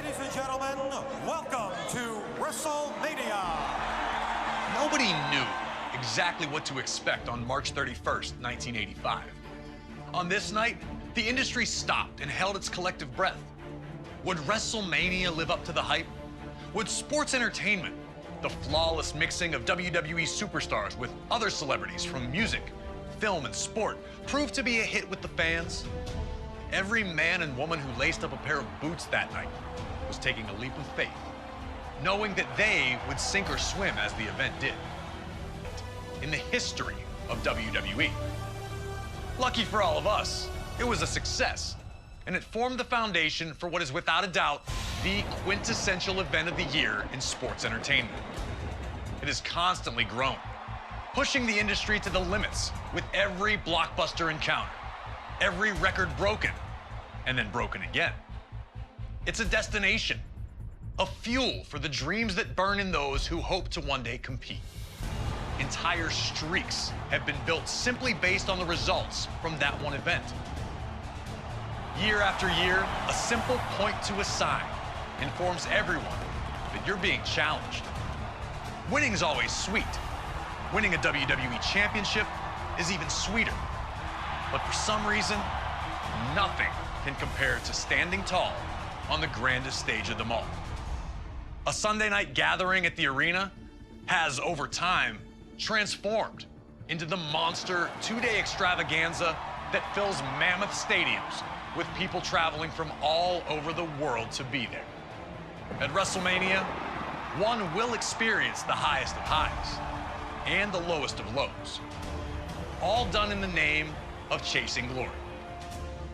Ladies and gentlemen, welcome to WrestleMania. Nobody knew exactly what to expect on March 31st, 1985. On this night, the industry stopped and held its collective breath. Would WrestleMania live up to the hype? Would sports entertainment, the flawless mixing of WWE superstars with other celebrities from music, film, and sport, prove to be a hit with the fans? Every man and woman who laced up a pair of boots that night was taking a leap of faith, knowing that they would sink or swim as the event did in the history of WWE. Lucky for all of us, it was a success, and it formed the foundation for what is without a doubt the quintessential event of the year in sports entertainment. It has constantly grown, pushing the industry to the limits with every blockbuster encounter, every record broken, and then broken again. It's a destination, a fuel for the dreams that burn in those who hope to one day compete. Entire streaks have been built simply based on the results from that one event. Year after year, a simple point to a sign informs everyone that you're being challenged. Winning's always sweet. Winning a WWE championship is even sweeter. But for some reason, nothing can compare to standing tall on the grandest stage of them all. A Sunday night gathering at the arena has, over time, transformed into the monster two-day extravaganza that fills mammoth stadiums with people traveling from all over the world to be there. At WrestleMania, one will experience the highest of highs and the lowest of lows, all done in the name of chasing glory.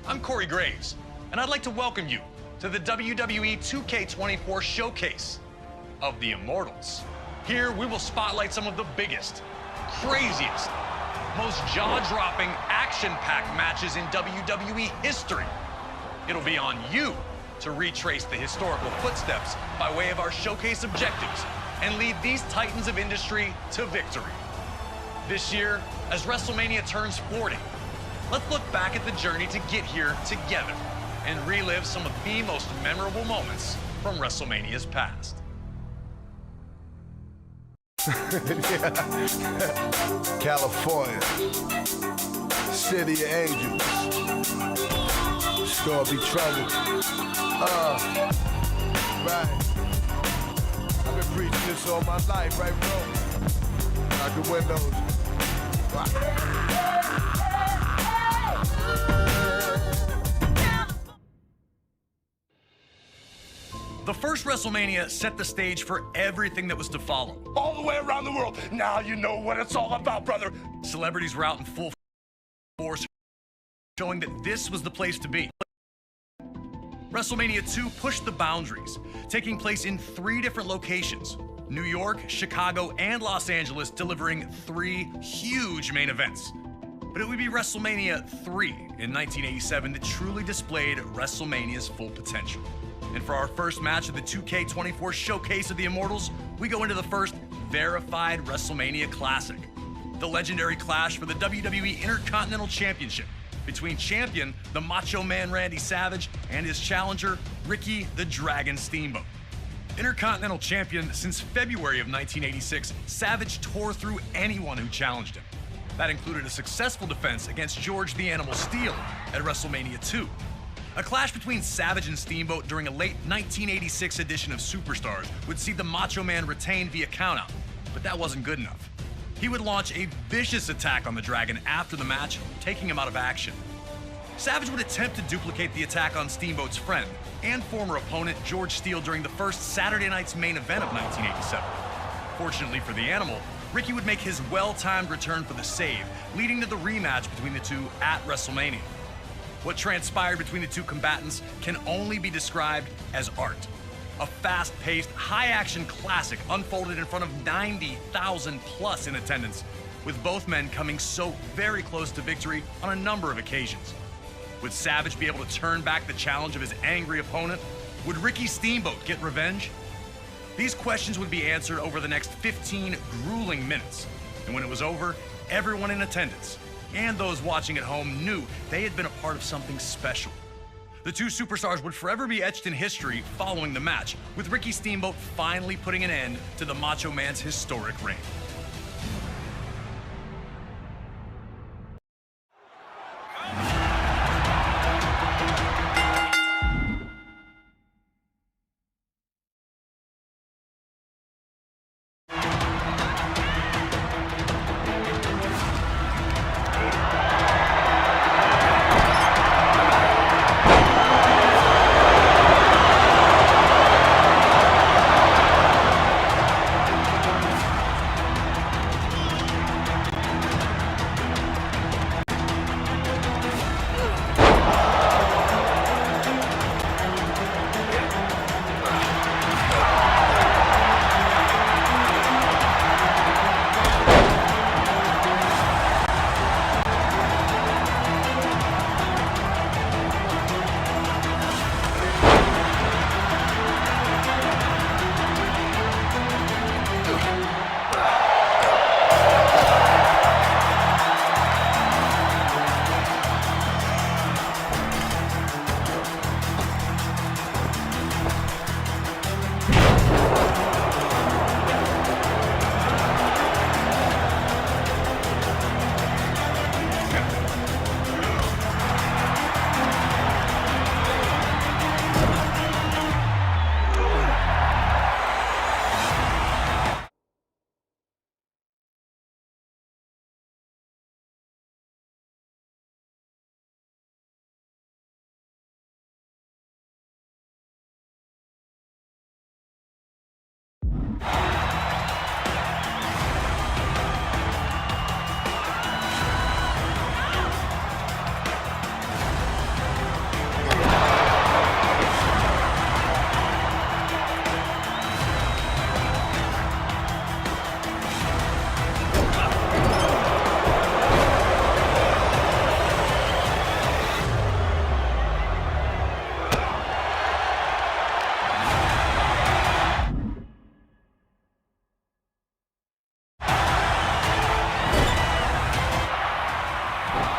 I'm Corey Graves, and I'd like to welcome you to the WWE 2K24 showcase of the Immortals. Here, we will spotlight some of the biggest, craziest, most jaw-dropping, action-packed matches in WWE history. It'll be on you to retrace the historical footsteps by way of our showcase objectives and lead these titans of industry to victory. This year, as WrestleMania turns 40, let's look back at the journey to get here together and relive some of the most memorable moments from WrestleMania's past. California, city of angels, it's gonna be trouble. Right. I've been preaching this all my life, right, bro? Out the windows. The first WrestleMania set the stage for everything that was to follow. All the way around the world. Now you know what it's all about, brother. Celebrities were out in full force, showing that this was the place to be. WrestleMania 2 pushed the boundaries, taking place in 3 different locations: New York, Chicago, and Los Angeles, delivering 3 huge main events. But it would be WrestleMania 3 in 1987 that truly displayed WrestleMania's full potential. And for our first match of the 2K24 showcase of the Immortals, we go into the first verified WrestleMania Classic, the legendary clash for the WWE Intercontinental Championship between champion, the Macho Man Randy Savage, and his challenger, Ricky the Dragon Steamboat. Intercontinental Champion since February of 1986, Savage tore through anyone who challenged him. That included a successful defense against George the Animal Steele at WrestleMania 2. A clash between Savage and Steamboat during a late 1986 edition of Superstars would see the Macho Man retain via countout, but that wasn't good enough. He would launch a vicious attack on the Dragon after the match, taking him out of action. Savage would attempt to duplicate the attack on Steamboat's friend and former opponent George Steele during the first Saturday night's main event of 1987. Fortunately for the Animal, Ricky would make his well-timed return for the save, leading to the rematch between the two at WrestleMania. What transpired between the two combatants can only be described as art. A fast-paced, high-action classic unfolded in front of 90,000 plus in attendance, with both men coming so very close to victory on a number of occasions. Would Savage be able to turn back the challenge of his angry opponent? Would Ricky Steamboat get revenge? These questions would be answered over the next 15 grueling minutes. And when it was over, everyone in attendance and those watching at home knew they had been a part of something special. The two superstars would forever be etched in history following the match, with Ricky Steamboat finally putting an end to the Macho Man's historic reign.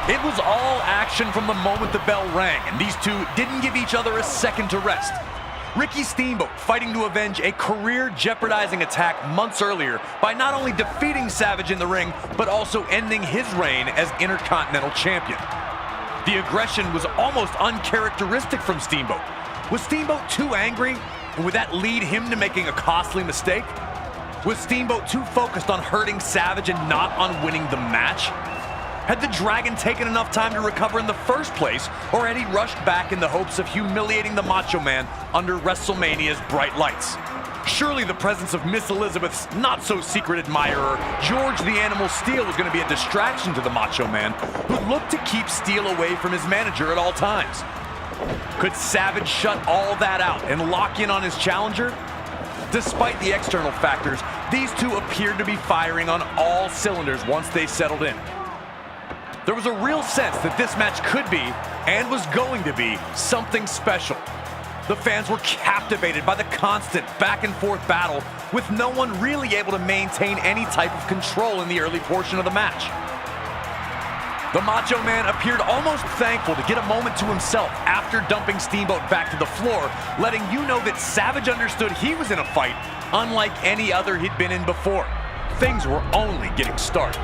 It was all action from the moment the bell rang, and these two didn't give each other a second to rest. Ricky Steamboat fighting to avenge a career-jeopardizing attack months earlier by not only defeating Savage in the ring, but also ending his reign as Intercontinental Champion. The aggression was almost uncharacteristic from Steamboat. Was Steamboat too angry? And would that lead him to making a costly mistake? Was Steamboat too focused on hurting Savage and not on winning the match? Had the Dragon taken enough time to recover in the first place, or had he rushed back in the hopes of humiliating the Macho Man under WrestleMania's bright lights? Surely the presence of Miss Elizabeth's not-so-secret admirer, George the Animal Steele, was going to be a distraction to the Macho Man, who looked to keep Steele away from his manager at all times. Could Savage shut all that out and lock in on his challenger? Despite the external factors, these two appeared to be firing on all cylinders once they settled in. There was a real sense that this match could be, and was going to be, something special. The fans were captivated by the constant back-and-forth battle, with no one really able to maintain any type of control in the early portion of the match. The Macho Man appeared almost thankful to get a moment to himself after dumping Steamboat back to the floor, letting you know that Savage understood he was in a fight unlike any other he'd been in before. Things were only getting started.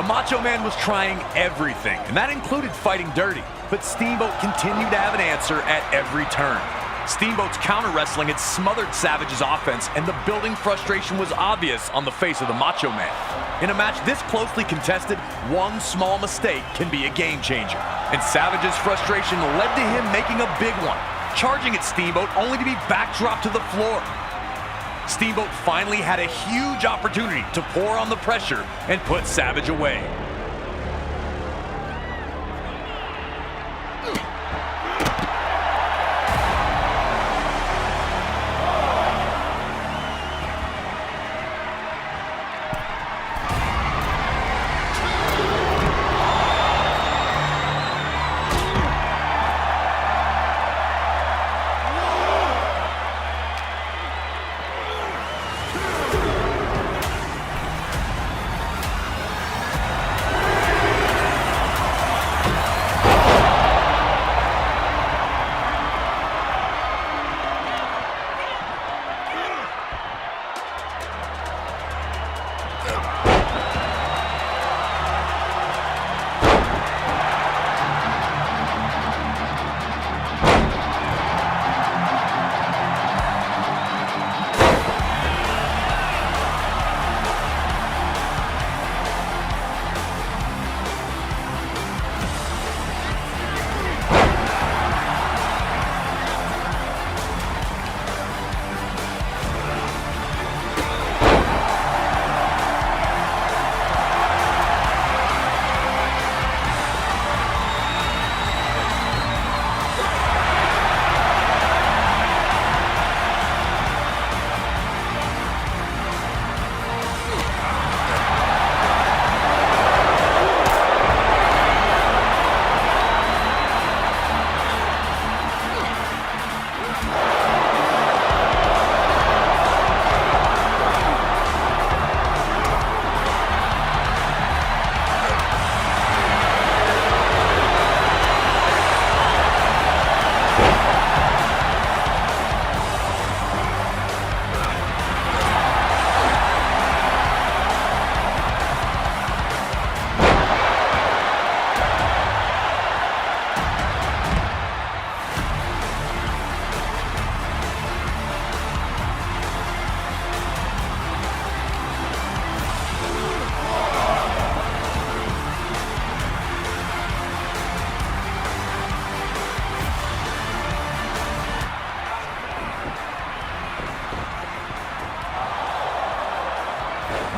The Macho Man was trying everything, and that included fighting dirty. But Steamboat continued to have an answer at every turn. Steamboat's counter wrestling had smothered Savage's offense, and the building frustration was obvious on the face of the Macho Man. In a match this closely contested, one small mistake can be a game changer. And Savage's frustration led to him making a big one, charging at Steamboat only to be backdropped to the floor. Steamboat finally had a huge opportunity to pour on the pressure and put Savage away.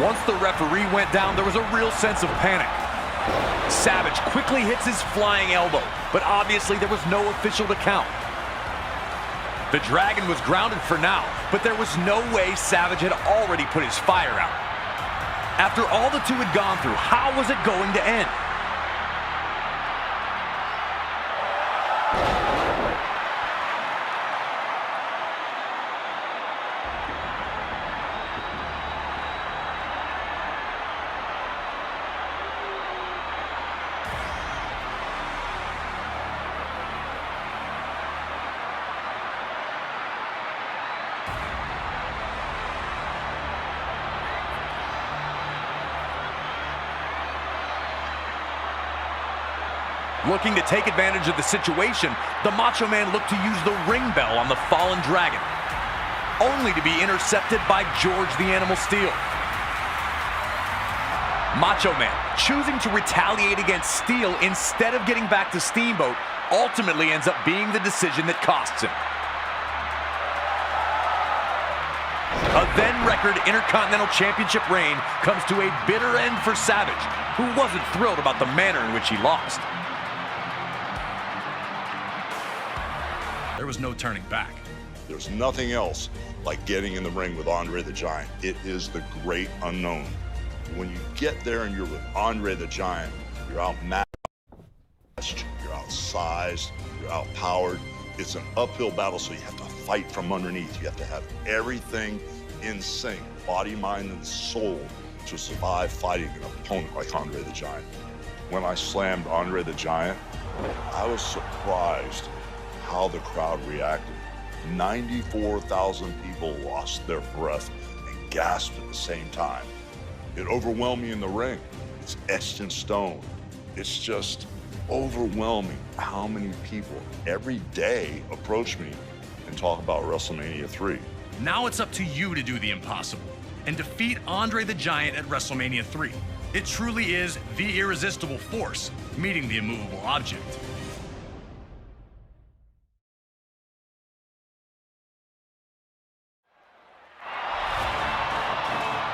Once the referee went down, there was a real sense of panic. Savage quickly hits his flying elbow, but obviously there was no official to count. The Dragon was grounded for now, but there was no way Savage had already put his fire out. After all the two had gone through, how was it going to end? Looking to take advantage of the situation, the Macho Man looked to use the ring bell on the fallen Dragon, only to be intercepted by George the Animal Steel. Macho Man, choosing to retaliate against Steel instead of getting back to Steamboat, ultimately ends up being the decision that costs him. A then-record Intercontinental Championship reign comes to a bitter end for Savage, who wasn't thrilled about the manner in which he lost. There was no turning back. There's nothing else like getting in the ring with Andre the Giant. It is the great unknown. When you get there and you're with Andre the Giant, you're outmatched, you're outsized, you're outpowered. It's an uphill battle, so you have to fight from underneath. You have to have everything in sync, body, mind, and soul, to survive fighting an opponent like Andre the Giant. When I slammed Andre the Giant, I was surprised how the crowd reacted. 94,000 people lost their breath and gasped at the same time. It overwhelmed me in the ring. It's etched in stone. It's just overwhelming how many people every day approach me and talk about WrestleMania 3. Now it's up to you to do the impossible and defeat Andre the Giant at WrestleMania 3. It truly is the irresistible force meeting the immovable object.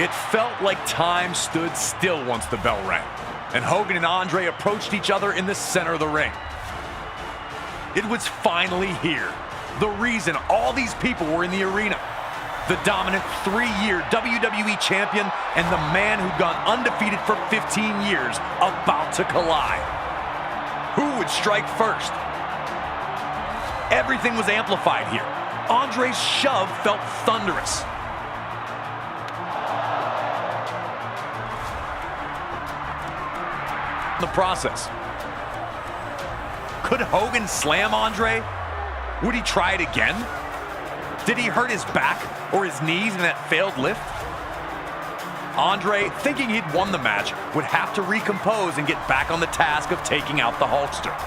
It felt like time stood still once the bell rang, and Hogan and Andre approached each other in the center of the ring. It was finally here. The reason all these people were in the arena. The dominant 3-year WWE champion and the man who'd gone undefeated for 15 years about to collide. Who would strike first? Everything was amplified here. Andre's shove felt thunderous. The process. Could Hogan slam Andre? Would he try it again? Did he hurt his back or his knees in that failed lift? Andre, thinking he'd won the match, would have to recompose and get back on the task of taking out the Hulkster.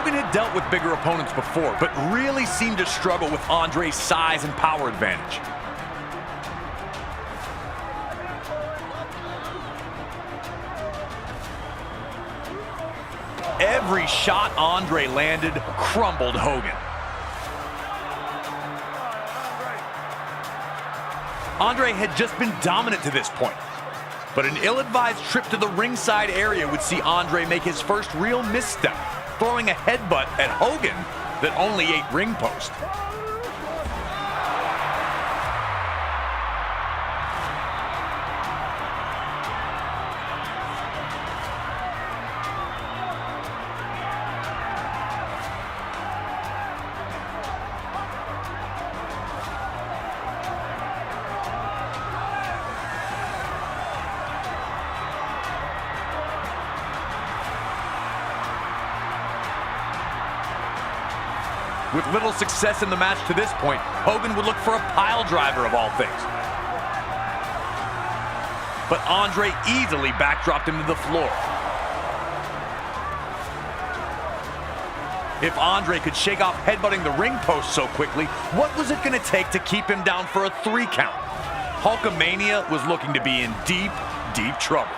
Hogan had dealt with bigger opponents before, but really seemed to struggle with Andre's size and power advantage. Every shot Andre landed crumbled Hogan. Andre had just been dominant to this point, but an ill-advised trip to the ringside area would see Andre make his first real misstep, throwing a headbutt at Hogan that only ate ring post. With little success in the match to this point, Hogan would look for a pile driver of all things. But Andre easily backdropped him to the floor. If Andre could shake off headbutting the ring post so quickly, what was it going to take to keep him down for a 3 count? Hulkamania was looking to be in deep, deep trouble.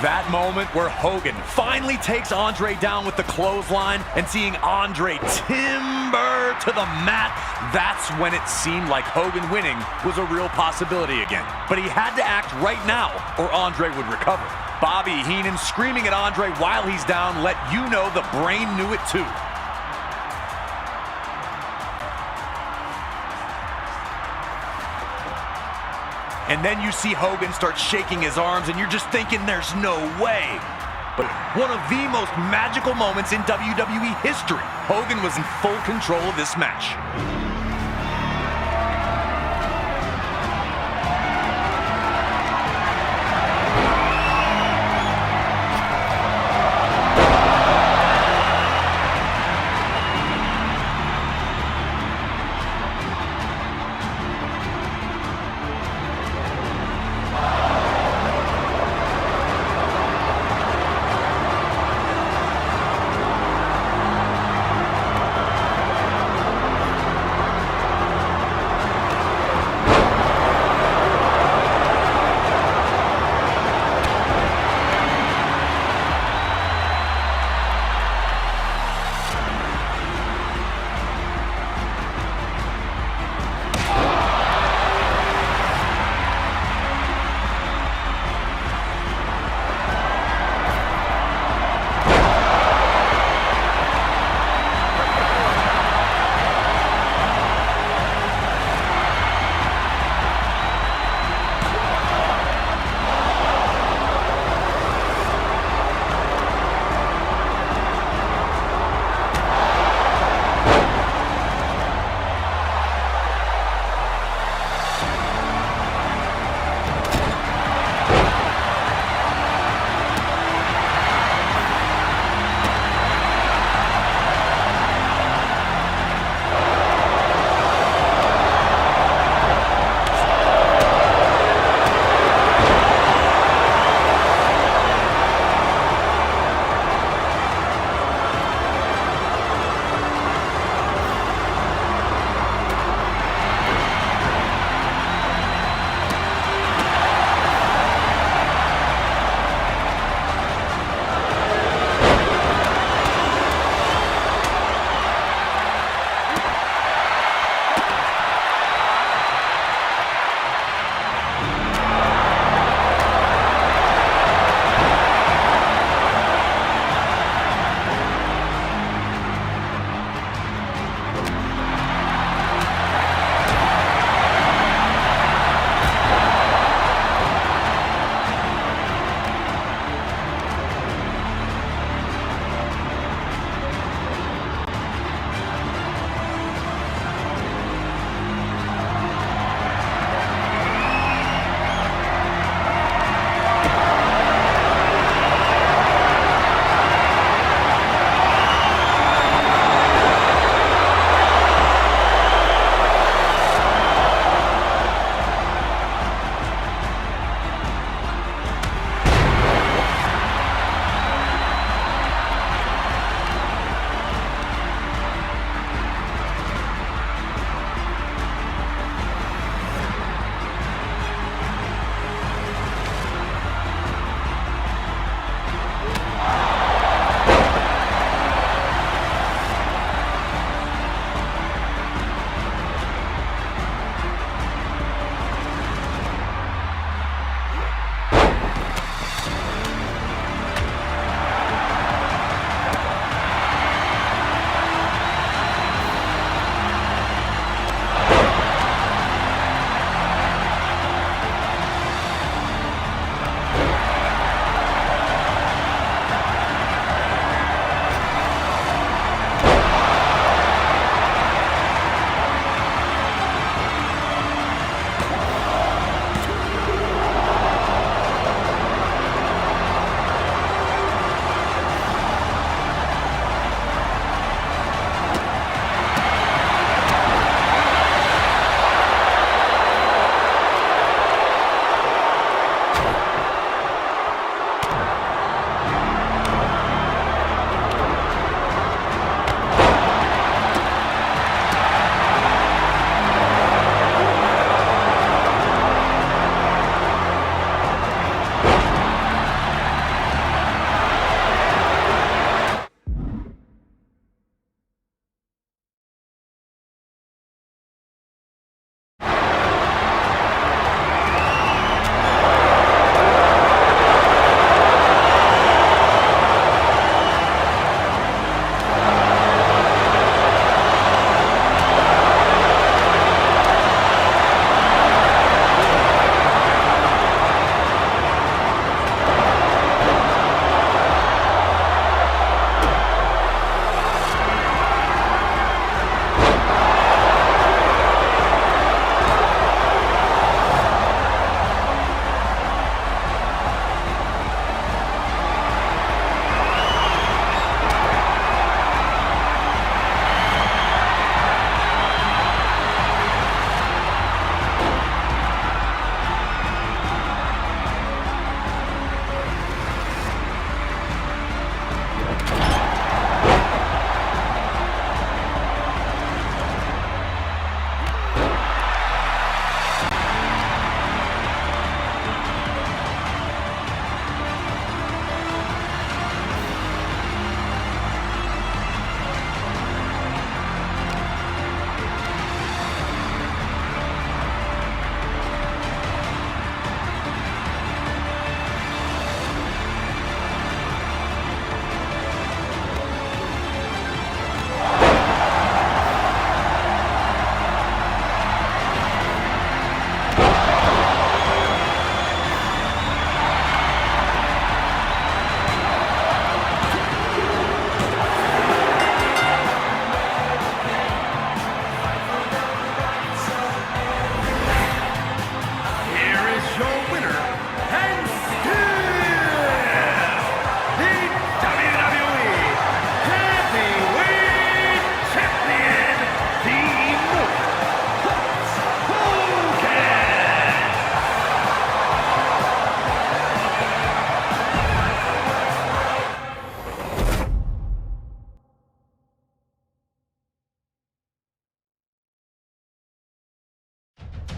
That moment where Hogan finally takes Andre down with the clothesline and seeing Andre timber to the mat, that's when it seemed like Hogan winning was a real possibility again. But he had to act right now or Andre would recover. Bobby Heenan screaming at Andre while he's down let you know the brain knew it too. And then you see Hogan start shaking his arms and you're just thinking there's no way. But one of the most magical moments in WWE history, Hogan was in full control of this match.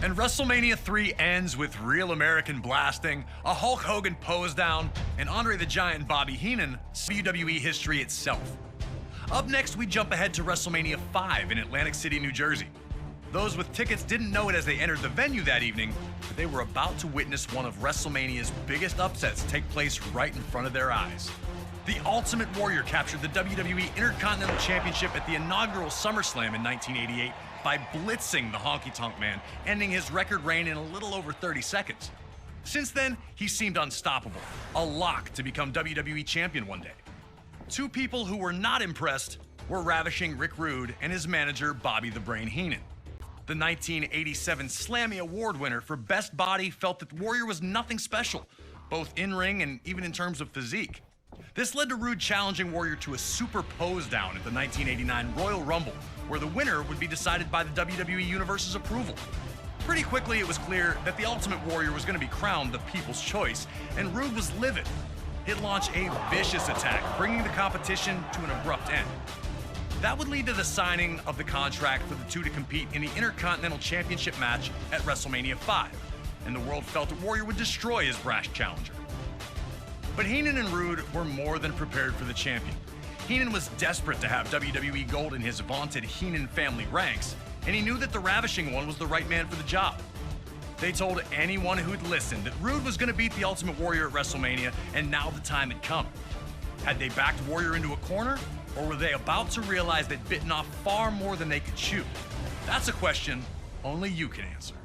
And WrestleMania 3 ends with real American blasting, a Hulk Hogan pose down, and Andre the Giant and Bobby Heenan, WWE history itself. Up next, we jump ahead to WrestleMania 5 in Atlantic City, New Jersey. Those with tickets didn't know it as they entered the venue that evening, but they were about to witness one of WrestleMania's biggest upsets take place right in front of their eyes. The Ultimate Warrior captured the WWE Intercontinental Championship at the inaugural SummerSlam in 1988 by blitzing the Honky Tonk Man, ending his record reign in a little over 30 seconds. Since then, he seemed unstoppable, a lock to become WWE Champion one day. Two people who were not impressed were ravishing Rick Rude and his manager, Bobby the Brain Heenan. The 1987 Slammy Award winner for Best Body felt that Warrior was nothing special, both in-ring and even in terms of physique. This led to Rude challenging Warrior to a super pose down at the 1989 Royal Rumble, where the winner would be decided by the WWE Universe's approval. Pretty quickly, it was clear that the Ultimate Warrior was going to be crowned the people's choice, and Rude was livid. It launched a vicious attack, bringing the competition to an abrupt end. That would lead to the signing of the contract for the two to compete in the Intercontinental Championship match at WrestleMania 5, and the world felt that Warrior would destroy his brash challenger. But Heenan and Rude were more than prepared for the champion. Heenan was desperate to have WWE Gold in his vaunted Heenan family ranks, and he knew that the Ravishing One was the right man for the job. They told anyone who'd listened that Rude was going to beat the Ultimate Warrior at WrestleMania, and now the time had come. Had they backed Warrior into a corner, or were they about to realize they'd bitten off far more than they could chew? That's a question only you can answer.